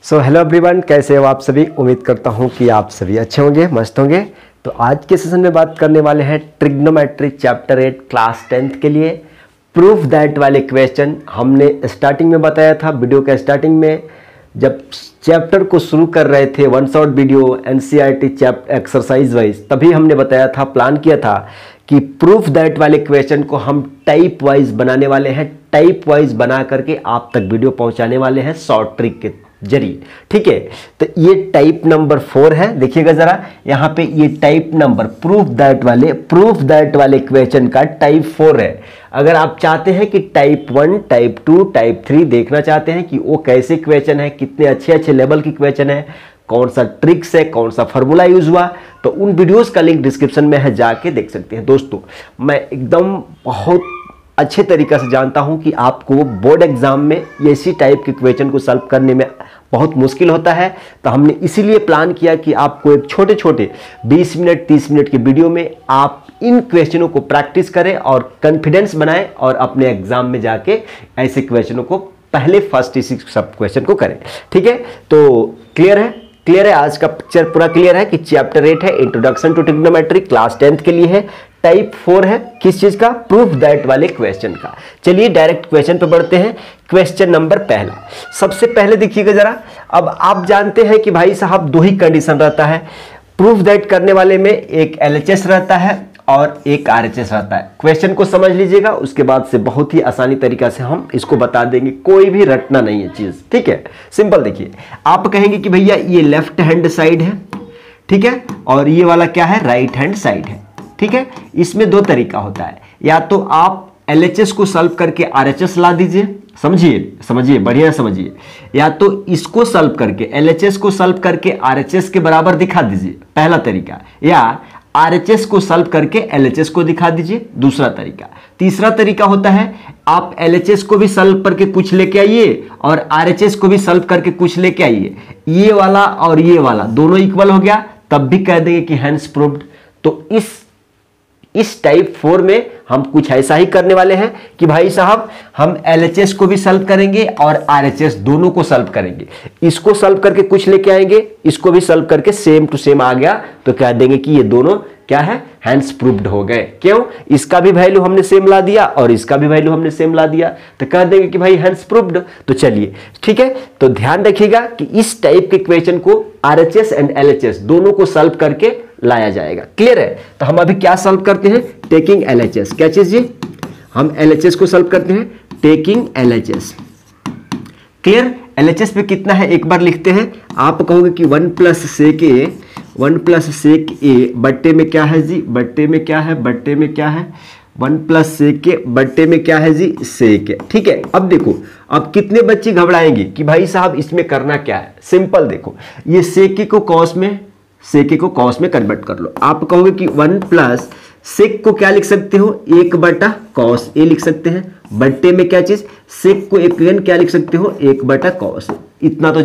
So hello everyone, कैसे हो आप सभी। उम्मीद करता हूँ कि आप सभी अच्छे होंगे, मस्त होंगे। तो आज के सेशन में बात करने वाले हैं ट्रिग्नोमेट्री चैप्टर 8 क्लास 10th के लिए प्रूफ दैट वाले क्वेश्चन। हमने स्टार्टिंग में बताया था, वीडियो के स्टार्टिंग में जब चैप्टर को शुरू कर रहे थे, one shot video NCERT chapter exercise wise, तभी हमने बताया था, प्लान किया था कि प्रूफ दैट वाले क्वेश्चन को हम टाइप वाइज बनाने वाले हैं। टाइप वाइज बना करके आप तक वीडियो पहुंचाने वाले हैं शॉर्ट ट्रिक के जरिए। ठीक है, तो ये टाइप नंबर 4 है। देखिएगा जरा यहाँ पे, ये टाइप नंबर प्रूफ दैट वाले क्वेश्चन का टाइप 4 है। अगर आप चाहते हैं कि टाइप 1, टाइप 2, टाइप 3 देखना चाहते हैं कि वो कैसे क्वेश्चन है, कितने अच्छे अच्छे लेवल की क्वेश्चन है, कौन सा ट्रिक्स है, कौन सा फॉर्मूला यूज हुआ, तो उन वीडियोस का लिंक डिस्क्रिप्शन में है, जाके देख सकते हैं। दोस्तों, मैं एकदम बहुत अच्छे तरीके से जानता हूं कि आपको बोर्ड एग्जाम में ऐसी टाइप के क्वेश्चन को सॉल्व करने में बहुत मुश्किल होता है। तो हमने इसीलिए प्लान किया कि आपको एक छोटे छोटे 20 मिनट 30 मिनट के वीडियो में आप इन क्वेश्चनों को प्रैक्टिस करें और कॉन्फिडेंस बनाएं और अपने एग्जाम में जाके ऐसे क्वेश्चनों को पहले फर्स्ट इसी सब क्वेश्चन को करें। ठीक है, तो क्लियर है, आज का पिक्चर पूरा क्लियर है कि चैप्टर 8 है introduction to trigonometry, class 10th के लिए है। टाइप 4 है किस चीज का? प्रूफ दैट वाले क्वेश्चन का। चलिए डायरेक्ट क्वेश्चन पे बढ़ते हैं। क्वेश्चन नंबर पहला, सबसे पहले देखिएगा जरा। अब आप जानते हैं कि भाई साहब दो ही कंडीशन रहता है प्रूफ दैट करने वाले में, एक एलएचएस रहता है और एक आरएचएस रहता है। क्वेश्चन को समझ लीजिएगा, उसके बाद से बहुत ही आसानी तरीका से हम इसको बता देंगे, कोई भी रटना नहीं है चीज। ठीक है, सिंपल। देखिए, आप कहेंगे कि भैया ये लेफ्ट हैंड साइड है, ठीक है, और ये वाला क्या है? राइट हैंड साइड है। ठीक है, इसमें दो तरीका होता है, या तो आप एलएचएस को सॉल्व करके आरएचएस ला दीजिए, समझिए बढ़िया समझिए, या तो इसको सॉल्व करके एलएचएस को सॉल्व करके आरएचएस के बराबर दिखा दीजिए, पहला तरीका, या आरएचएस को सॉल्व करके एलएचएस को दिखा दीजिए, दूसरा तरीका। तीसरा तरीका होता है आप एलएचएस को भी सॉल्व करके कुछ लेके आइए और आरएचएस को भी सॉल्व करके कुछ लेके आइए, ये वाला और ये वाला दोनों इक्वल हो गया, तब भी कह देंगे कि हैंस प्रूव्ड। तो इस टाइप 4 में हम कुछ ऐसा ही करने वाले हैं कि भाई साहब हम एलएचएस को भी सॉल्व करेंगे और आरएचएस दोनों को सॉल्व करेंगे। इसको सॉल्व करके कुछ लेके आएंगे, इसको भी सॉल्व करके सेम टू सेम आ गया तो कह देंगे कि ये दोनों क्या है? हैंस प्रूव्ड हो गए। क्यों? इसका भी वैल्यू हमने सेम ला दिया और इसका भी वैल्यू हमने सेम ला दिया, तो कह देंगे कि भाई हैंस प्रूव्ड। तो चलिए, ठीक है, तो ध्यान रखिएगा कि इस टाइप के क्वेश्चन को आरएचएस एंड एलएचएस दोनों को सॉल्व करके लाया जाएगा। क्लियर है? तो हम अभी क्या सॉल्व करते हैं? Taking LHS. क्या चीज ये? हम एलएचएस को सॉल्व करते हैं, टेकिंग एलएचएस। क्लियर? एलएचएस पे कितना है एक बार लिखते हैं। आप कहोगे कि 1 प्लस सेक ए बट्टे में क्या है जी? बट्टे में क्या है? 1 प्लस सेक ए बट्टे में क्या है जी? सेक ए। ठीक है, अब देखो, अब कितने बच्चे घबराएंगे कि भाई साहब इसमें करना क्या है? सिंपल, देखो, ये सेक ए को कॉस में कन्वर्ट कर लो। आप कहोगे कि 1 प्लस सेक को क्या लिख सकते हो? 1 बटा कॉस ए लिख सकते हैं, बट्टे में क्या चीज? सेक को एक क्या लिख सकते हो? 1 बटा कॉस। इतना तो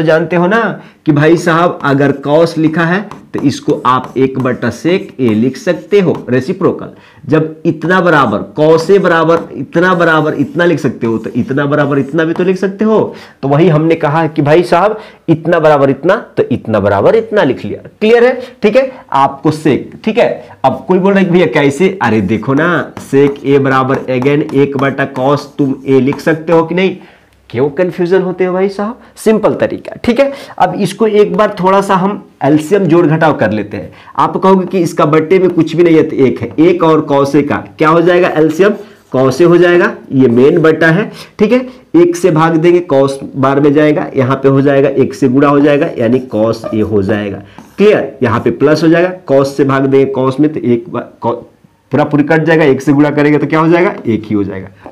जानते हो ना कि भाई साहब अगर कॉस लिखा है तो इसको आप 1 बटा सेक ए लिख सकते हो, रेसिप्रोकल। जब इतना बराबर कॉस ए बराबर इतना लिख सकते हो, तो इतना बराबर इतना भी तो लिख सकते हो। तो वही हमने कहा कि भाई साहब इतना बराबर इतना, तो इतना बराबर इतना लिख लिया। क्लियर है? ठीक है, आपको सेक, ठीक है। अब कोई बोल रहा है भैया कैसे? अरे देखो ना, सेक ए बराबर अगेन 1 बटा कॉस तुम ए लिख सकते हो कि नहीं? क्यों कंफ्यूजन होते हो भाई साहब? सिंपल तरीका। ठीक है, अब इसको एक बार थोड़ा सा हम एलसीएम जोड़ घटाव कर लेते हैं। आप कहोगे कि इसका बट्टे में कुछ भी नहीं है तो 1 है, 1 और कॉस ए का क्या हो जाएगा? एलसीएम कॉस ए हो जाएगा, ये मेन बट्टा है। ठीक है, 1 से भाग देंगे, कॉस बार में जाएगा, यहाँ पे हो जाएगा 1 से गुणा हो जाएगा, यानी कॉस ए हो जाएगा। क्लियर? यहाँ पे प्लस हो जाएगा, कॉस से भाग देंगे कॉस में तो 1 पूरी कट जाएगा, 1 से गुणा करेंगे तो क्या हो जाएगा? 1 ही हो जाएगा।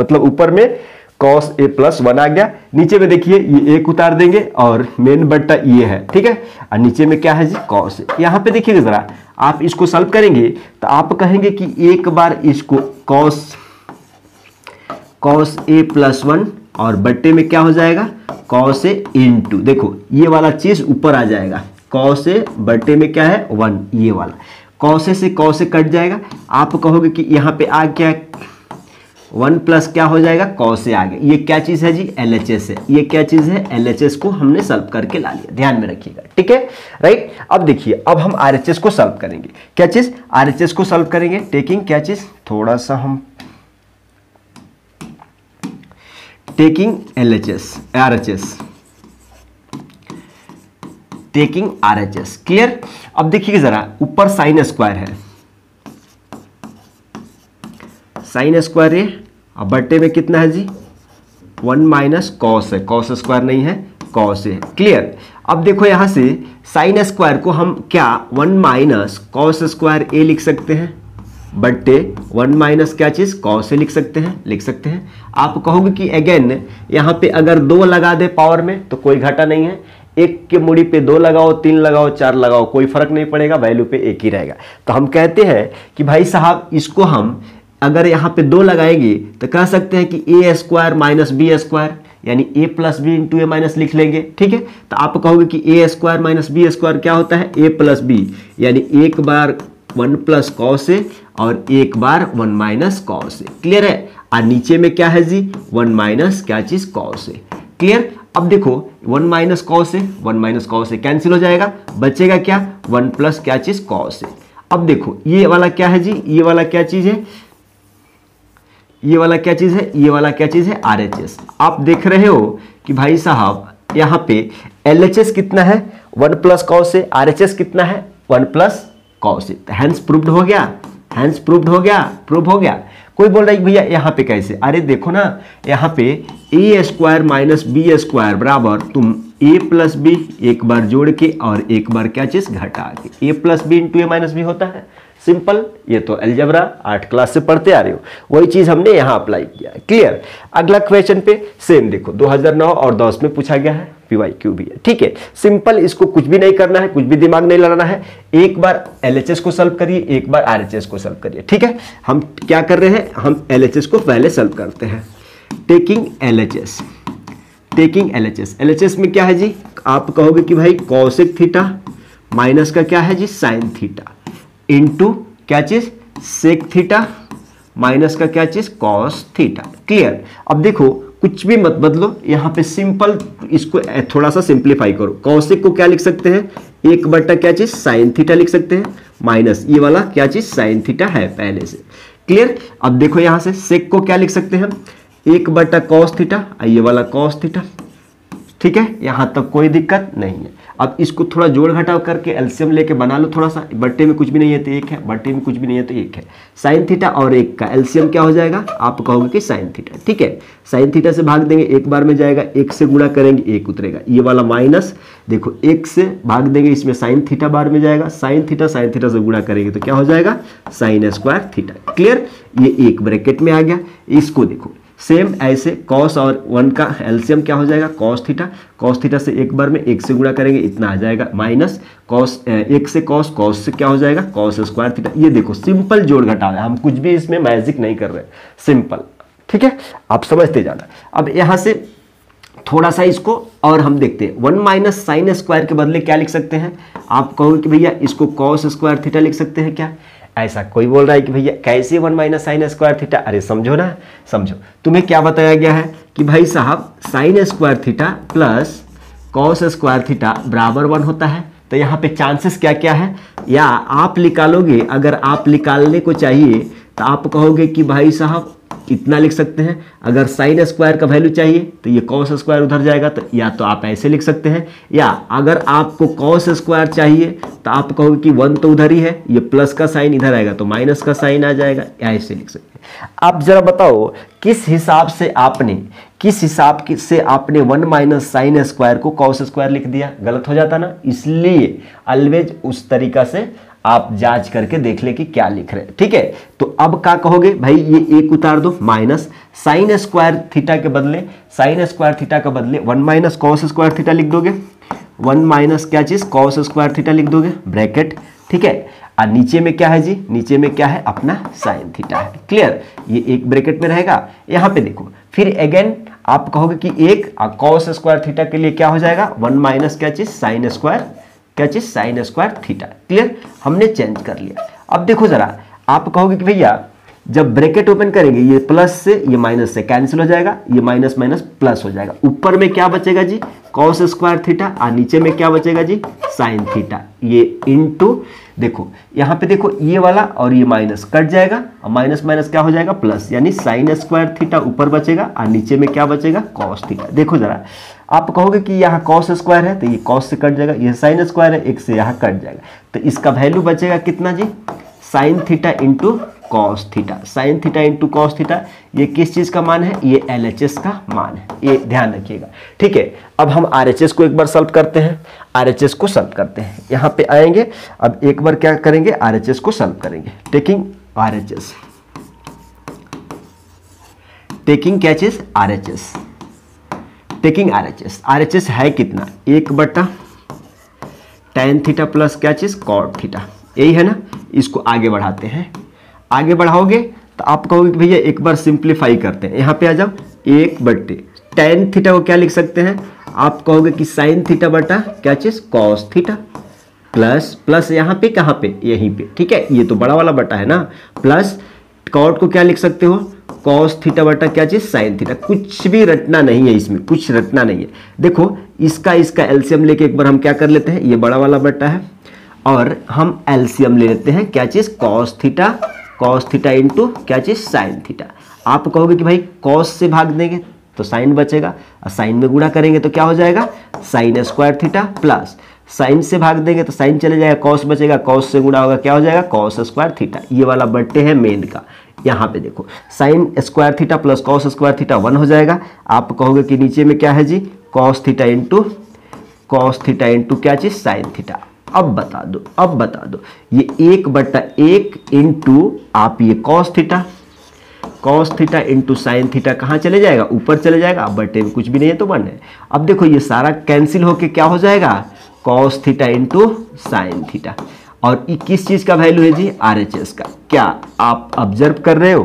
मतलब ऊपर में cos a प्लस 1 आ गया, नीचे में देखिए ये 1 उतार देंगे और मेन बट्टा ये है। ठीक है, और नीचे में क्या है जी? cos। यहाँ पे देखिएगा जरा, आप इसको सॉल्व करेंगे तो आप कहेंगे कि एक बार इसको cos a प्लस 1 और बट्टे में क्या हो जाएगा? cos a इंटू, देखो ये वाला चीज ऊपर आ जाएगा, cos a बट्टे में क्या है? 1, ये वाला cos a से cos a कट जाएगा। आप कहोगे कि यहाँ पे आ क्या? 1 प्लस क्या हो जाएगा कॉस ए आ गया। ये क्या चीज है जी LHS है। ये क्या चीज है LHS को हमने सॉल्व करके ला लिया, ध्यान में रखिएगा, ठीक है राइट। अब देखिए अब हम RHS को सॉल्व करेंगे। क्या चीज RHS को सॉल्व करेंगे टेकिंग क्या चीज, थोड़ा सा हम taking RHS taking RHS clear. अब देखिए जरा ऊपर साइन स्क्वायर है, साइन स्क्वायर है, अब बट्टे में कितना है जी 1 माइनस कॉस है, कॉस स्क्वायर नहीं है कॉस है, क्लियर। अब देखो यहां से साइन स्क्वायर को हम क्या 1 माइनस कॉस स्क्वायर ए लिख सकते हैं, बट्टे 1 माइनस क्या चीज कॉस ए लिख सकते हैं। आप कहोगे कि अगेन यहां पे अगर 2 लगा दे पावर में तो कोई घाटा नहीं है, 1 के मुड़ी पे 2 लगाओ 3 लगाओ 4 लगाओ कोई फर्क नहीं पड़ेगा, वैल्यू पे 1 ही रहेगा। तो हम कहते हैं कि भाई साहब इसको हम अगर यहाँ पे 2 लगाएंगे तो कह सकते हैं कि ए स्क्वायर माइनस बी स्क्वायर, यानी ए प्लस बी इंटू ए माइनस लिख लेंगे, ठीक है। तो आप कहोगे कि ए स्क्वायर माइनस बी स्क्वायर क्या होता है ए प्लस बी, यानी एक बार 1 प्लस कॉस ए और एक बार 1 माइनस कॉस ए, क्लियर है। और नीचे में क्या है जी 1 माइनस क्या चीज कॉस ए, क्लियर। अब देखो 1 माइनस कॉस ए कैंसिल हो जाएगा, बचेगा क्या 1 प्लस क्या चीज कॉस ए। अब देखो ये वाला क्या है जी, ये वाला क्या चीज है, ये वाला क्या चीज है, ये वाला क्या चीज है RHS। आप देख रहे हो कि भाई साहब यहाँ पे LHS कितना है 1 प्लस कॉस ए, RHS कितना है 1 plus cos A. Hence proved हो गया, प्रूव हो गया। कोई बोल रहा है भैया यहाँ पे कैसे, अरे देखो ना यहाँ पे ए स्क्वायर माइनस बी स्क्वायर बराबर तुम ए प्लस बी एक बार जोड़ के और एक बार क्या चीज घटा के, ए प्लस बी इंटू ए माइनस बी होता है, सिंपल। ये तो अलजेब्रा 8 क्लास से पढ़ते आ रहे हो, वही चीज हमने यहाँ अप्लाई किया है, क्लियर। अगला क्वेश्चन पे सेम देखो 2009 और 10 में पूछा गया है, PYQ भी है, ठीक है। सिंपल, इसको कुछ भी नहीं करना है, कुछ भी दिमाग नहीं लगाना है, एक बार LHS को सॉल्व करिए, एक बार RHS को सॉल्व करिए, ठीक है। हम क्या कर रहे हैं, हम LHS को पहले सॉल्व करते हैं। टेकिंग LHS में क्या है जी, आप कहोगे कि भाई कॉसेक थीटा माइनस का क्या है जी साइन थीटा इंटू क्या चीज सेक थीटा माइनस का क्या चीज कॉस थीटा, क्लियर। अब देखो कुछ भी मत बदलो, यहाँ पे सिंपल इसको थोड़ा सा सिंप्लीफाई करो। कॉसेक को क्या लिख सकते हैं 1 बटा क्या चीज साइन थीटा लिख सकते हैं, माइनस ये वाला क्या चीज साइन थीटा है पहले से, क्लियर। अब देखो यहाँ से सेक को क्या लिख सकते हैं 1 बटा कॉस थीटा, ये वाला कॉस थीटा, ठीक है, यहां तक कोई दिक्कत नहीं है। अब इसको थोड़ा जोड़ घटाव करके एलसीएम लेके बना लो थोड़ा सा, बट्टे में कुछ भी नहीं है तो 1 है, बट्टे में कुछ भी नहीं है तो 1 है। साइन थीटा और 1 का एलसीएम क्या हो जाएगा, आप कहोगे कि साइन थीटा, ठीक है। साइन थीटा से भाग देंगे, एक बार में जाएगा, 1 से गुणा करेंगे 1 उतरेगा, ये वाला माइनस देखो 1 से भाग देंगे, इसमें साइन थीटा बार में जाएगा, साइन थीटा से गुणा करेंगे तो क्या हो जाएगा साइन स्क्वायर थीटा, क्लियर। ये एक ब्रैकेट में आ गया। इसको देखो सेम ऐसे कॉस और 1 का एलसीएम क्या हो जाएगा कॉस थीटा से एक बार में 1 से गुणा करेंगे इतना आ जाएगा, माइनस कॉस 1 से कॉस से क्या हो जाएगा कॉस स्क्वायर थीटा। ये देखो सिंपल जोड़ घटाव है, हम कुछ भी इसमें मैजिक नहीं कर रहे, सिंपल, ठीक है, आप समझते जाना। अब यहां से थोड़ा सा इसको और हम देखते हैं, 1 माइनस साइन स्क्वायर के बदले क्या लिख सकते हैं, आप कहोगे कि भैया इसको कॉस स्क्वायर थीटा लिख सकते हैं क्या। ऐसा कोई बोल रहा है कि भैया कैसे 1 माइनस साइन स्क्वायर थीटा, अरे समझो ना, समझो। तुम्हें क्या बताया गया है कि भाई साहब sine square theta plus cos square theta बराबर 1 होता है। तो यहाँ पे चांसेस क्या क्या है, या आप निकालोगे, अगर आप निकालने को चाहिए तो आप कहोगे कि भाई साहब इतना लिख सकते हैं, अगर साइन स्क्वायर का वैल्यू चाहिए तो ये कॉस स्क्वायर उधर जाएगा, तो या तो आप ऐसे लिख सकते हैं, या अगर आपको कॉस स्क्वायर चाहिए तो आप कहोगे कि 1 तो उधर ही है, ये प्लस का साइन इधर आएगा तो माइनस का साइन आ जाएगा, ऐसे लिख सकते हैं। आप जरा बताओ किस हिसाब से आपने 1 माइनस साइन स्क्वायर को कॉस स्क्वायर लिख दिया, गलत हो जाता ना। इसलिए ऑलवेज उस तरीका से आप जांच करके देख ले कि क्या लिख रहे हैं, ठीक है। तो अब क्या कहोगे भाई ये 1 उतार दो, माइनस साइन स्क्वायर थीटा के बदले 1 माइनस कॉस स्क्वायर थीटा लिख दोगे, 1 माइनस क्या चीज कॉस स्क्वायर थीटा लिख दोगे ब्रैकेट, ठीक है। और नीचे में क्या है जी, नीचे में क्या है अपना साइन थीटा है, क्लियर। ये एक ब्रैकेट में रहेगा। यहाँ पे देखो फिर अगेन आप कहोगे कि 1 कॉस स्क्वायर थीटा के लिए क्या हो जाएगा 1 माइनस क्या चीज साइन स्क्वायर थीटा, क्लियर, हमने चेंज कर लिया। अब देखो जरा, आप कहोगे कि भैया जब ब्रैकेट ओपन करेंगे ये प्लस से ये माइनस से कैंसिल हो जाएगा, ये माइनस माइनस प्लस हो जाएगा। ऊपर में क्या बचेगा जी, कॉस स्क्वायर थीटा, और नीचे में क्या बचेगा जी, साइन थीटा। ये इनटू देखो यहाँ पे देखो ये वाला और ये माइनस कट जाएगा, और माइनस माइनस क्या हो जाएगा प्लस, यानी साइन स्क्वायर थीटा ऊपर बचेगा और नीचे में क्या बचेगा, कॉस थीटा। देखो जरा, आप कहोगे कि यहाँ कॉस स्क्वायर है तो ये कॉस से कट जाएगा, ये साइन स्क्वायर है एक से यहाँ कट जाएगा, तो इसका वैल्यू बचेगा कितना जी, sine theta into cos theta. Sine theta into cos theta ये किस चीज का मान है, ये LHS का मान है, ये ध्यान रखिएगा। ठीक है, अब हम RHS को एक बार सॉल्व करते हैं, RHS को सॉल्व करते हैं। यहाँ पे आएंगे, अब एक बार क्या करेंगे, RHS को सॉल्व करेंगे। टेकिंग RHS, टेकिंग क्या चीज, RHS, टेकिंग RHS। RHS है कितना, 1/tan थीटा प्लस क्या चीज, कॉट थीटा, यही है ना। इसको आगे बढ़ाते हैं, आगे बढ़ाओगे तो आप कहोगे कि भैया एक बार सिंप्लीफाई करते हैं। यहाँ पे आ जाओ, 1/tan थीटा को क्या लिख सकते हैं, आप कहोगे कि साइन थीटा बटा क्या चीज, कॉस थीटा, प्लस प्लस यहाँ पे कहाँ पे, यहीं पे। ठीक है, ये तो बड़ा वाला बटा है ना, प्लस कॉट को क्या लिख सकते हो, कॉस थीटा बटा क्या चीज, साइन थीटा। कुछ भी रटना नहीं है इसमें, कुछ रटना नहीं है। देखो इसका एलसीएम लेके एक बार हम क्या कर लेते हैं, ये बड़ा वाला बटा है और हम एलसीएम ले लेते हैं क्या चीज, कॉस थीटा इंटू क्या चीज, साइन थीटा। आप कहोगे कि भाई कॉस से भाग देंगे तो साइन बचेगा, और साइन में गुणा करेंगे तो क्या हो जाएगा, sine square theta, plus sign से भाग देंगे तो साइन चले जाएगा, कॉस बचेगा, कॉस से गुणा होगा क्या हो जाएगा, कॉस स्क्वायर थीटा। ये वाला बट्टे है मेन का। यहाँ पे देखो sine square theta plus cos square theta 1 हो जाएगा। आप कहोगे कि नीचे में क्या है जी, कॉस थीटा इंटू क्या चीज, साइन थीटा। अब बता दो ये 1/1 इंटू आप ये cos theta into sine theta कहाँ चले जाएगा, ऊपर चले जाएगा। अब बटे में कुछ भी नहीं है तो 1 है। अब देखो ये सारा कैंसिल होके क्या हो जाएगा, cos theta into sine theta. और ये किस चीज का वैल्यू है जी, RHS का। क्या आप ऑब्जर्व कर रहे हो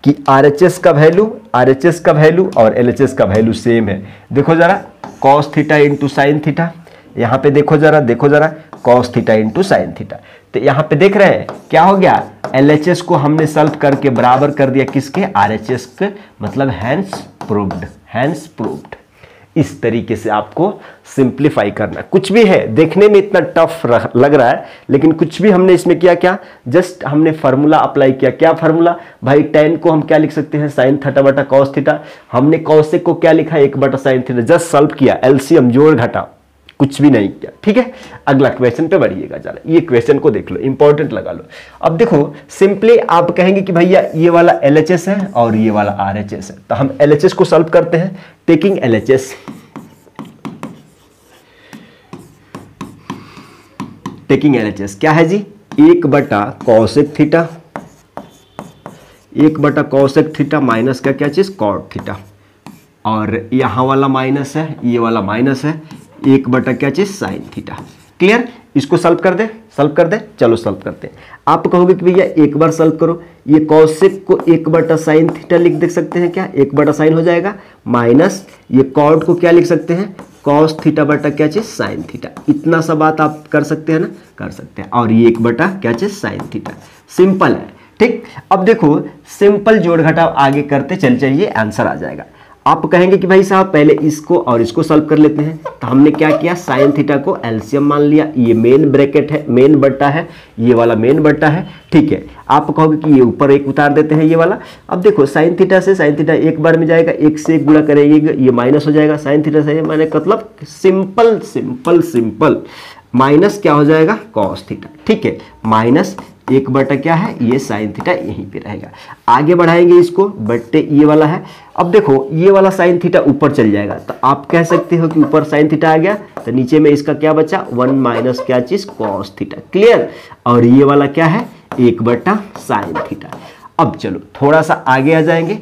कि RHS का वैल्यू और LHS का वैल्यू सेम है। देखो जरा, cos theta into sine theta, यहाँ पे देखो जरा cos theta into sine theta. तो यहाँ पे देख रहे हैं क्या हो गया, LHS को हमने सॉल्व करके बराबर कर दिया किसके, RHS के, मतलब हैंस प्रूव्ड। इस तरीके से आपको सिंप्लीफाई करना। कुछ भी है, देखने में इतना टफ लग रहा है, लेकिन कुछ भी हमने इसमें किया क्या, जस्ट हमने फार्मूला अप्लाई किया। क्या फार्मूला भाई, tan को हम क्या लिख सकते हैं, साइन थीटा बटा कॉस थीटा। हमने कॉसेक को क्या लिखा, 1/sin थीटा। जस्ट सॉल्व किया, एलसीएम जोड़ घटा, कुछ भी नहीं किया। ठीक है, अगला क्वेश्चन पे बढ़िएगा जरा। ये क्वेश्चन को देख लो, इंपॉर्टेंट लगा लो। अब देखो सिंपली आप कहेंगे कि भैया ये वाला LHS है और ये वाला RHS है, तो हम LHS को सॉल्व करते हैं। टेकिंग LHS क्या है जी, 1/cosec थीटा माइनस का क्या चीज, कॉट थीटा। और यहाँ वाला माइनस है, ये वाला माइनस है, 1/ क्या चीज, साइन थीटा। क्लियर, इसको सॉल्व कर दे, चलो सॉल्व करते हैं। आप कहोगे कि भैया एक बार सॉल्व करो, ये कॉसेक को 1/sin थीटा लिख देख सकते हैं क्या, 1/sin हो जाएगा, माइनस ये कॉट को क्या लिख सकते हैं, कॉस थीटा बटा क्या चीज, साइन थीटा। इतना सा बात आप कर सकते हैं ना, कर सकते हैं। और ये 1/ क्या चीज, साइन थीटा। सिंपल है। ठीक, अब देखो सिंपल जोड़ घटाव आगे करते चल जाइए, आंसर आ जाएगा। आप कहेंगे कि भाई साहब पहले इसको और इसको सॉल्व कर लेते हैं, तो हमने क्या किया, साइन थीटा को एलसीएम मान लिया। ये मेन ब्रैकेट है, मेन बट्टा है, ये वाला मेन बट्टा है। ठीक है, आप कहोगे कि ये ऊपर एक उतार देते हैं ये वाला। अब देखो साइन थीटा से साइन थीटा एक बार में जाएगा, एक से एक गुणा करेंगे, ये माइनस हो जाएगा। साइन थीटा से माने मतलब सिंपल माइनस क्या हो जाएगा, कॉस थीटा। ठीक है, माइनस 1/ क्या है, ये साइन थीटा यहीं पे रहेगा। आगे बढ़ाएंगे इसको, बट्टे ये वाला है। अब देखो ये वाला साइन थीटा ऊपर चल जाएगा, तो आप कह सकते हो कि ऊपर साइन थीटा आ गया, तो नीचे में इसका क्या बचा, 1 - क्या चीज, कॉस थीटा। क्लियर, और ये वाला क्या है, 1/ साइन थीटा। अब चलो थोड़ा सा आगे आ जाएंगे।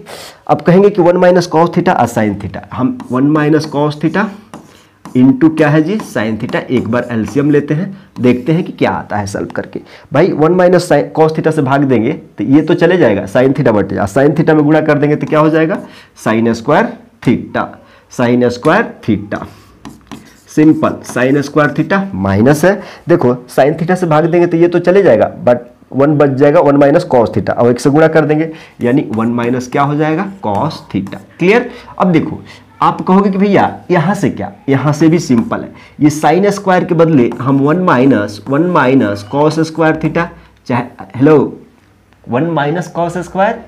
अब कहेंगे कि 1 - कॉस थीटा और साइन थीटा। हम 1 - कॉस थीटा इंटू क्या है जी, साइन थीटा। एक बार एलसीएम लेते हैं, देखते हैं कि क्या आता है सॉल्व करके। भाई 1 - कॉस थीटा से भाग देंगे तो ये तो चले जाएगा, साइन थीटा बटे, साइन थीटा में गुणा कर देंगे तो क्या हो जाएगा, sine square theta. Simple, sine square theta minus है। देखो साइन थीटा से भाग देंगे तो ये तो चले जाएगा, बट 1 बच जाएगा 1 माइनस कॉस थीटा, अब 1 से गुणा कर देंगे यानी 1 माइनस क्या हो जाएगा कॉस थीटा। क्लियर। अब देखो आप कहोगे कि भैया यहां से क्या, यहां से भी सिंपल है, ये साइन स्क्वायर के बदले हम 1 माइनस कॉस स्क्वायर थीटा, चाहे hello 1 minus cos square,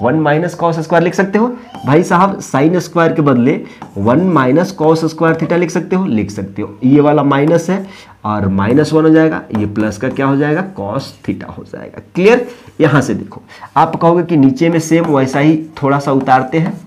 1 minus cos square लिख सकते हो भाई साहब, साइन स्क्वायर के बदले 1 माइनस कॉस स्क्वायर थीटा लिख सकते हो, लिख सकते हो। ये वाला माइनस है और -1 हो जाएगा, ये प्लस का क्या हो जाएगा कॉस थीटा हो जाएगा। क्लियर। यहां से देखो आप कहोगे कि नीचे में सेम वैसा ही थोड़ा सा उतारते हैं,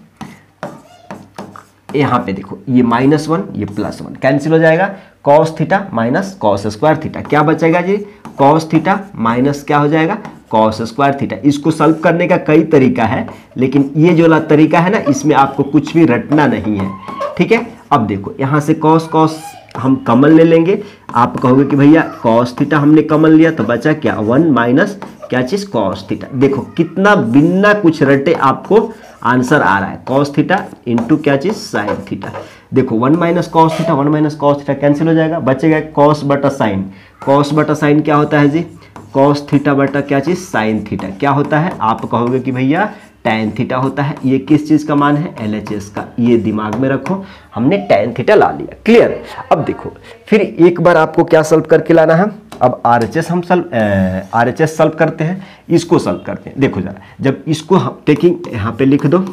यहां पे देखो ये -1 ये +1 कैंसिल हो जाएगा, cos theta minus cos square theta क्या बचेगा जी, कॉस थीटा माइनस क्या हो जाएगा कॉस स्क्वायर थीटा। इसको सॉल्व करने का कई तरीका है, लेकिन ये जो वाला तरीका है ना इसमें आपको कुछ भी रटना नहीं है, ठीक है। अब देखो यहां से कॉस कॉस हम कॉमन ले लेंगे, आप कहोगे कि भैया कॉस थीटा हमने कॉमन लिया तो बचा क्या 1 माइनस क्या चीज कॉस थीटा। देखो कितना बिना कुछ रटे आपको आंसर आ रहा है, कॉस थीटा इंटू क्या चीज साइन थीटा। देखो 1 minus cos theta 1 minus cos theta cancel हो जाएगा, बचेगा कॉस बटा साइन, कॉस बटा साइन क्या होता है जी कॉस थीटा बटा क्या चीज साइन थीटा क्या होता है, आप कहोगे कि भैया tan थीटा होता है। ये किस चीज का मान है LHS का, ये दिमाग में रखो, हमने tan थीटा ला लिया। क्लियर। अब देखो फिर एक बार आपको क्या सॉल्व करके लाना है, अब RHS हम RHS सॉल्व करते हैं, इसको सॉल्व करते हैं। देखो जरा जब इसको टेकिंग यहां पे लिख दो,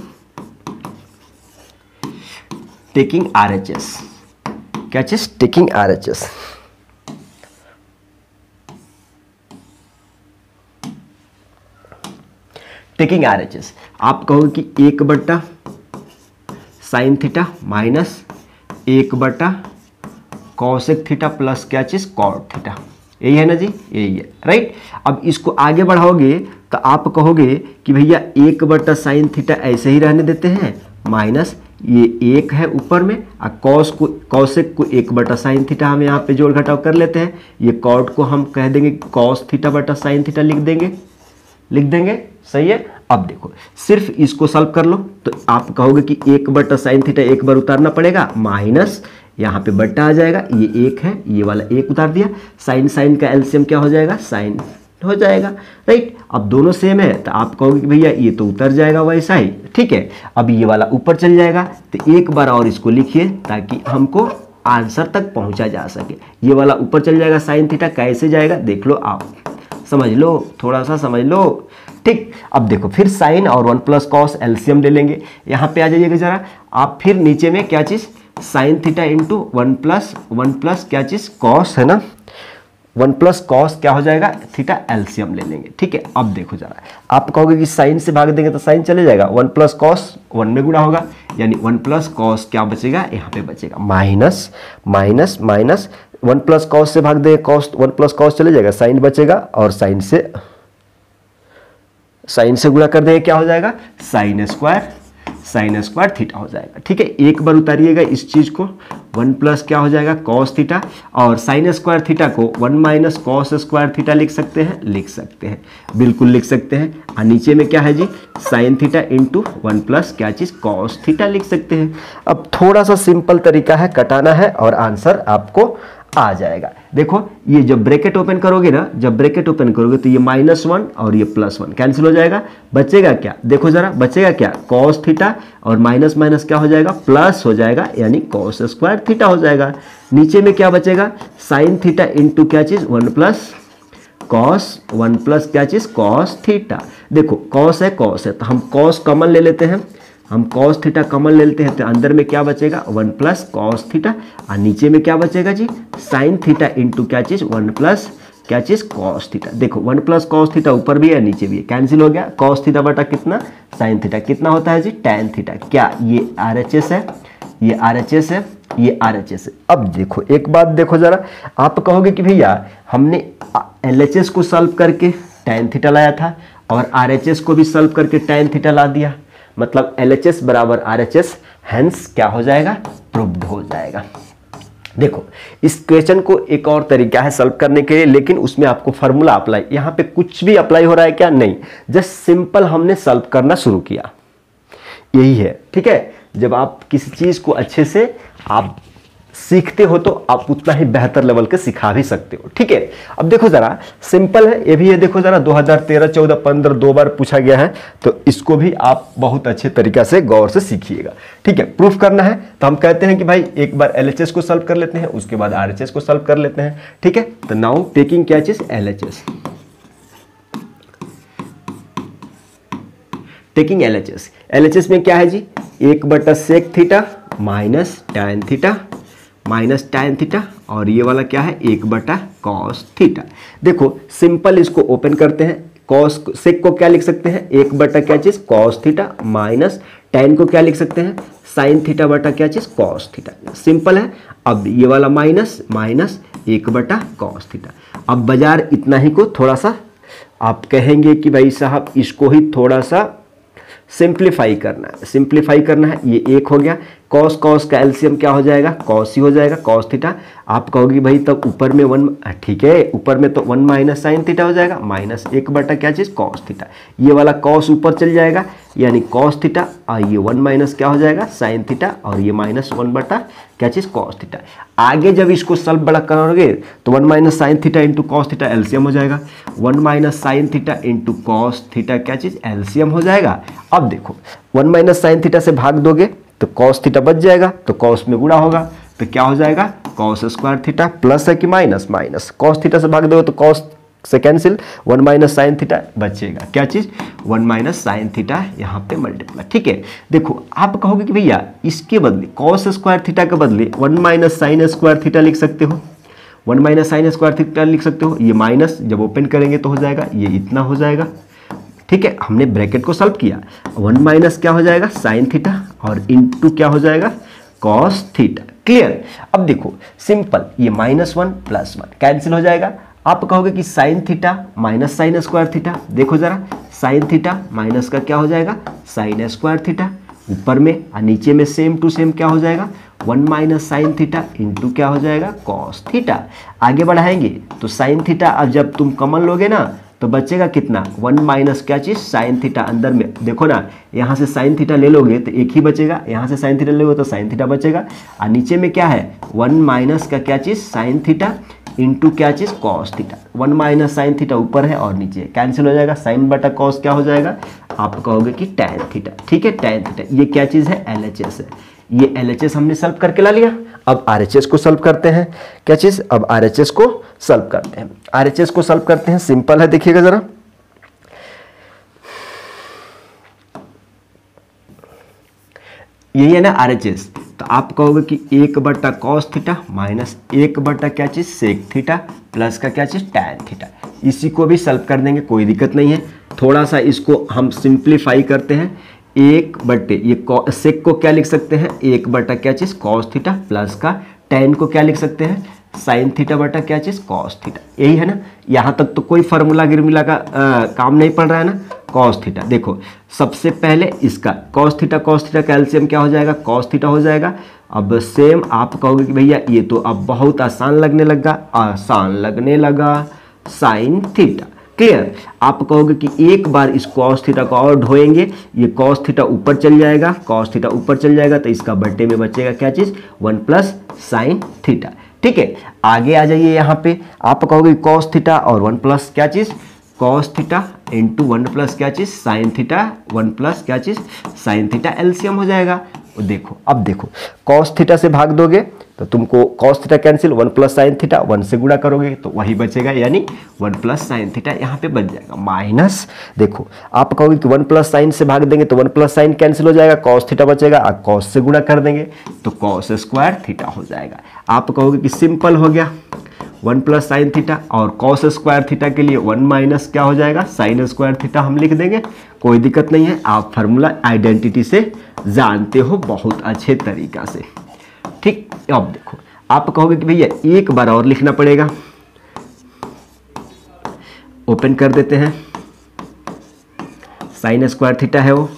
टेकिंग RHS क्या चीज टेकिंग RHS, टेकिंग RHS आप कहोगे कि 1 बटा साइन थीटा माइनस 1 बटा कॉसेक थीटा प्लस क्या चीज कॉट थीटा, यही है ना जी, यही है राइट। अब इसको आगे बढ़ाओगे तो आप कहोगे कि भैया 1 बटा साइन थीटा ऐसे ही रहने देते हैं माइनस ये 1 है ऊपर में, और कॉसेक को 1 बटा साइन थीटा हम यहाँ पे जोड़ घटाव कर लेते हैं, ये कॉट को हम कह देंगे कॉस थीटा बटा साइन थीटा लिख देंगे सही है। अब देखो सिर्फ इसको सॉल्व कर लो तो आप कहोगे कि 1 बटा साइन थीटा एक बार उतारना पड़ेगा माइनस यहाँ पे बट्टा आ जाएगा, ये 1 है ये वाला 1 उतार दिया, साइन का एलसीएम क्या हो जाएगा साइन हो जाएगा राइट। अब दोनों सेम है तो आप कहोगे कि भैया ये तो उतर जाएगा वैसा ही, ठीक है। अब ये वाला ऊपर चल जाएगा तो एक बार और इसको लिखिए ताकि हमको आंसर तक पहुंचा जा सके। ये वाला ऊपर चल जाएगा, साइन थीटा कैसे जाएगा देख लो, आप समझ लो, थोड़ा सा समझ लो, ठीक। अब देखो फिर साइन और 1 प्लस कॉस एलसीएम ले लेंगे, यहाँ पे आ जाइएगा जरा आप, फिर नीचे में क्या चीज़ साइन थीटा इंटू 1 प्लस क्या चीज़ कॉस है ना, 1 प्लस कॉस क्या हो जाएगा थीटा एलसीएम ले लेंगे, ठीक है। अब देखो जरा आप कहोगे कि साइन से भाग देंगे तो साइन चले जाएगा, 1 प्लस कॉस 1 में गुणा होगा यानी 1 प्लस कॉस क्या बचेगा यहाँ पे बचेगा माइनस 1 प्लस कॉस से भाग देंगे कॉस 1 प्लस कॉस चले जाएगा, साइन बचेगा और साइन से गुणा कर देंगे क्या हो जाएगा साइन स्क्वायर थीटा हो जाएगा, ठीक है। एक बार उतारिएगा इस चीज को, 1 प्लस क्या हो जाएगा कॉस थीटा और साइन स्क्वायर थीटा को 1 माइनस कॉस स्क्वायर थीटा लिख सकते हैं, बिल्कुल लिख सकते हैं। और नीचे में क्या है जी साइन थीटा इंटू 1 प्लस क्या चीज कॉस थीटा लिख सकते हैं। अब थोड़ा सा सिंपल तरीका है, कटाना है और आंसर आपको आ जाएगा। देखो ये जब ब्रैकेट ओपन करोगे ना, तो ये -1 और ये +1 कैंसिल हो जाएगा, बचेगा क्या देखो जरा, बचेगा क्या कॉस थीटा और माइनस क्या हो जाएगा प्लस हो जाएगा यानी कॉस स्क्वायर थीटा हो जाएगा। नीचे में क्या बचेगा साइन थीटा इंटू क्या चीज 1 प्लस क्या चीज कॉस थीटा। देखो कॉस है तो हम कॉस कॉमन ले लेते हैं, कॉस थीटा कॉमन ले लेते हैं तो अंदर में क्या बचेगा 1 प्लस कॉस थीटा और नीचे में क्या बचेगा जी साइन थीटा इंटू क्या चीज 1 प्लस क्या चीज कॉस थीटा। देखो 1 प्लस कॉस थीटा ऊपर भी है नीचे भी है, कैंसिल हो गया, कॉस थीटा बटा कितना साइन थीटा कितना होता है जी tan थीटा। क्या ये RHS है, ये RHS है। अब देखो एक बात देखो जरा, आप कहोगे कि भैया हमने LHS को सॉल्व करके tan थीटा लाया था और RHS को भी सॉल्व करके tan थीटा ला दिया, मतलब LHS बराबर RHS, हेंस क्या हो जाएगा प्रूव्ड हो जाएगा। देखो इस क्वेश्चन को एक और तरीका है सॉल्व करने के लिए, लेकिन उसमें आपको फार्मूला अप्लाई, यहाँ पे कुछ भी अप्लाई हो रहा है क्या नहीं, जस्ट सिंपल हमने सॉल्व करना शुरू किया, यही है, ठीक है। जब आप किसी चीज को अच्छे से आप सीखते हो तो आप उतना ही बेहतर लेवल के सिखा भी सकते हो। ठीक है, अब देखो जरा सिंपल है ये भी, ये देखो जरा 2013, 14, 15 2 बार पूछा गया है, तो इसको भी आप बहुत अच्छे तरीका से गौर से सीखिएगा। ठीक है, प्रूफ करना है तो हम कहते हैं कि भाई एक बार LHS को सॉल्व कर लेते हैं, उसके बाद RHS को सॉल्व कर लेते हैं। ठीक है, तो नाउ टेकिंग क्या चीज LHS, टेकिंग LHS। LHS में क्या है जी, 1/sec theta minus tan theta minus tan theta, और ये वाला क्या है 1/cos थीटा। देखो सिंपल इसको ओपन करते हैं, cos sec को क्या लिख सकते हैं 1/ क्या चीज cos थीटा, माइनस tan को क्या लिख सकते हैं sin थीटा बटा क्या चीज cos थीटा। सिंपल है। अब ये वाला माइनस माइनस 1/cos थीटा। अब बाजार इतना ही को थोड़ा सा आप कहेंगे कि भाई साहब इसको ही थोड़ा सा सिंप्लीफाई करना है, सिंप्लीफाई करना है। ये 1 हो गया, कॉस कॉस का एलसीएम क्या हो जाएगा कॉस ही हो जाएगा, कॉस थीटा। आप कहोगे भाई तब ऊपर में 1, ठीक है ऊपर में तो 1 माइनस साइन थीटा हो जाएगा, माइनस 1/ क्या चीज़ कॉस थीटा। ये वाला कॉस ऊपर चल जाएगा यानी कॉस थीटा, और ये 1 माइनस क्या हो जाएगा साइन थीटा, और ये माइनस 1/ क्या चीज़ कॉस थीटा। आगे जब इसको सॉल्व बड़ा करोगे तो 1 minus sine theta into cos theta LCM हो जाएगा, 1 minus sine theta into cos theta क्या चीज़ एलसीएम हो जाएगा। अब देखो 1 माइनस साइन थीटा से भाग दोगे तो कॉस थीटा बच जाएगा, तो कॉस में गुणा होगा तो क्या हो जाएगा कॉस स्क्वायर थीटा, प्लस है कि माइनस, माइनस कॉस थीटा से भाग दोगे तो कॉस से कैंसिल, 1 माइनस साइन थीटा बचेगा क्या चीज 1 माइनस साइन थीटा यहाँ पे मल्टीप्लाई। ठीक है, देखो आप कहोगे कि भैया इसके बदले कॉस स्क्वायर थीटा के बदले 1 माइनस साइन स्क्वायर थीटा लिख सकते हो, 1 माइनस साइन स्क्वायर थीटा लिख सकते हो। ये माइनस जब ओपन करेंगे तो हो जाएगा ये इतना हो जाएगा। ठीक है, हमने ब्रैकेट को सॉल्व किया, 1 माइनस क्या हो जाएगा साइन थीटा और इंटू क्या हो जाएगा कॉस थीटा। क्लियर। अब देखो सिंपल, ये -1 + 1 कैंसिल हो जाएगा। आप कहोगे कि sine theta minus sine square theta, देखो जरा साइन थीटा माइनस का क्या हो जाएगा साइन स्क्वायर थीटा, ऊपर में और नीचे में सेम टू सेम क्या हो जाएगा 1 माइनस साइन थीटा इंटू क्या हो जाएगा कॉस थीटा। आगे बढ़ाएंगे तो साइन थीटा अब जब तुम कॉमन लोगे ना तो बचेगा कितना 1 माइनस क्या चीज़ साइन थीटा, अंदर में देखो ना यहाँ से साइन थीटा ले लोगे तो एक ही बचेगा, यहाँ से साइन थीटा ले लोगे तो साइन थीटा बचेगा, और नीचे में क्या है 1 माइनस का क्या चीज़ साइन थीटा इंटू क्या चीज़ cos theta. 1 minus sine theta ऊपर है और नीचे कैंसिल हो जाएगा, साइन बटा कॉस क्या हो जाएगा आप कहोगे कि टैन थीटा। ठीक है, टैन थीटा ये क्या चीज़ है LHS है, ये LHS हमने सॉल्व करके ला लिया। अब RHS को सॉल्व करते हैं, क्या चीज़ अब RHS को सॉल्व करते हैं, RHS को सॉल्व करते हैं। सिंपल है, देखिएगा जरा यही है ना RHS, तो आप कहोगे कि 1/cos थीटा माइनस 1/ क्या चीज़ सेक थीटा प्लस का क्या चीज़ टैन थीटा। इसी को भी सॉल्व कर देंगे, कोई दिक्कत नहीं है। थोड़ा सा इसको हम सिंप्लीफाई करते हैं, 1/ ये सेक को क्या लिख सकते हैं 1/ क्या चीज़ कॉस थीटा प्लस का टैन को क्या लिख सकते हैं साइन थीटा बटा क्या चीज़ कॉस थीटा। यही है ना, यहाँ तक तो कोई फार्मूला गिरमिला का काम नहीं पड़ रहा है ना। कॉस थीटा देखो सबसे पहले इसका कॉस थीटा का एलसीएम क्या हो जाएगा कॉस थीटा हो जाएगा। अब सेम आप कहोगे कि भैया ये तो अब बहुत आसान लगने लगा, साइन थीटा। क्लियर। आप कहोगे कि एक बार इस कॉस थीटा को और ढोएंगे, ये कॉस थीटा ऊपर चल जाएगा, तो इसका बट्टे में बचेगा क्या चीज़ 1 प्लस साइन थीटा। ठीक है, आगे आ जाइए यहाँ पे, आप कहोगे कॉस थीटा और 1 प्लस क्या चीज़ कॉस थीटा इंटू 1 प्लस क्या चीज़ साइन थीटा, 1 प्लस क्या चीज़ साइन थीटा एलसीएम हो जाएगा। देखो अब देखो कॉस थीटा से भाग दोगे तो तुमको cos theta cancel, 1 plus sine theta 1 से गुणा करोगे तो वही बचेगा, यानी 1 प्लस साइन थीटा यहाँ पे बच जाएगा। माइनस देखो आप कहोगे कि 1 प्लस साइन से भाग देंगे तो 1 प्लस साइन कैंसिल हो जाएगा, कॉस थीटा बचेगा, और कॉस से गुणा कर देंगे तो कॉस स्क्वायर थीटा हो जाएगा। आप कहोगे कि सिंपल हो गया, 1 प्लस साइन थीटा और कॉस स्क्वायर थीटा के लिए 1 माइनस क्या हो जाएगा साइन स्क्वायर थीटा हम लिख देंगे, कोई दिक्कत नहीं है। आप फार्मूला आइडेंटिटी से जानते हो बहुत अच्छे तरीका से। ठीक, अब देखो आप कहोगे कि भैया एक बार और लिखना पड़ेगा, ओपन कर देते हैं, साइन स्क्वायर थीटा है वो,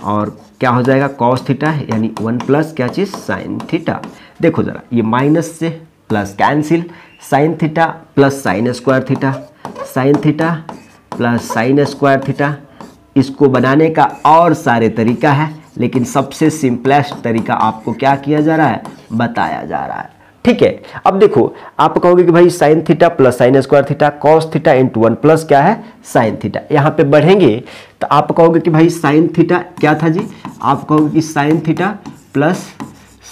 और क्या हो जाएगा कॉस थीटा यानी 1 प्लस क्या चीज़ साइन थीटा। देखो ज़रा ये माइनस से plus cancel, sine theta plus sine square theta, sine theta plus sine square theta. इसको बनाने का और सारे तरीका है, लेकिन सबसे सिंपलेस्ट तरीका आपको क्या किया जा रहा है बताया जा रहा है। ठीक है। अब देखो आप कहोगे कि भाई sine theta plus sine square theta cos theta into 1 plus क्या है साइन थीटा। यहाँ पे बढ़ेंगे तो आप कहोगे कि भाई साइन थीटा क्या था जी, आप कहोगे कि sine theta plus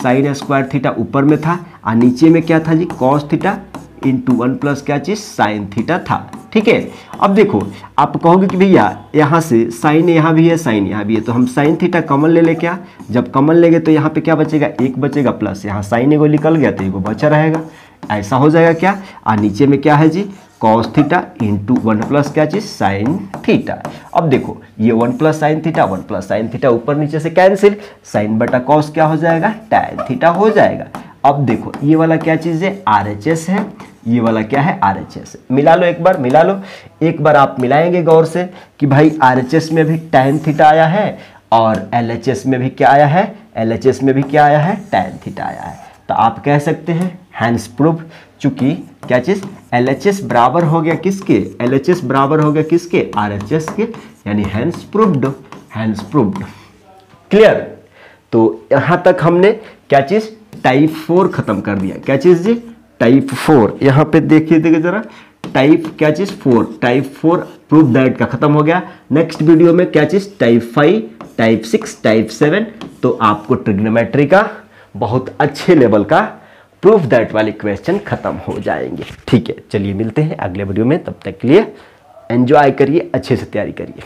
sine square theta ऊपर में था और नीचे में क्या था जी कॉस थीटा इंटू 1 प्लस क्या चीज साइन थीटा था। ठीक है। अब देखो आप कहोगे कि भैया यहाँ से साइन यहाँ भी है साइन यहाँ भी है, तो हम साइन थीटा कॉमन ले ले क्या, जब कॉमन लेंगे तो यहाँ पे क्या बचेगा एक बचेगा प्लस यहाँ साइन एगो निकल गया तो एगो बचा रहेगा, ऐसा हो जाएगा क्या। और नीचे में क्या है जी कॉस थीटा इंटू 1 प्लस क्या चीज साइन थीटा। अब देखो ये 1 plus sine theta 1 plus sign theta ऊपर नीचे से कैंसिल, साइन बटा कॉस क्या हो जाएगा टैन थीटा हो जाएगा। अब देखो ये वाला क्या चीज़ है RHS है, ये वाला क्या है RHS है। मिला लो एक बार, मिला लो एक बार, आप मिलाएंगे गौर से कि भाई RHS में भी टैन थीटा आया है और LHS में भी क्या आया है, LHS में भी क्या आया है टैन थीटा आया है। तो आप कह सकते हैं हैंस प्रूफ, चूंकि क्या चीज़ LHS बराबर हो गया किसके, LHS बराबर हो गया किसके RHS के, यानी hence proved, hence proved. Clear. तो यहाँ तक हमने क्या चीज़ टाइप 4 खत्म कर दिया। क्या चीज़ जी टाइप 4, यहाँ पे देखिए जरा टाइप क्या चीज़ 4, टाइप 4 प्रूफ दैट का खत्म हो गया। नेक्स्ट वीडियो में क्या चीज़ टाइप 5, टाइप 6, टाइप 7, तो आपको ट्रिग्नोमेट्री का बहुत अच्छे लेवल का प्रूफ दैट वाले क्वेश्चन खत्म हो जाएंगे। ठीक है, चलिए मिलते हैं अगले वीडियो में, तब तक के लिए एंजॉय करिए, अच्छे से तैयारी करिए।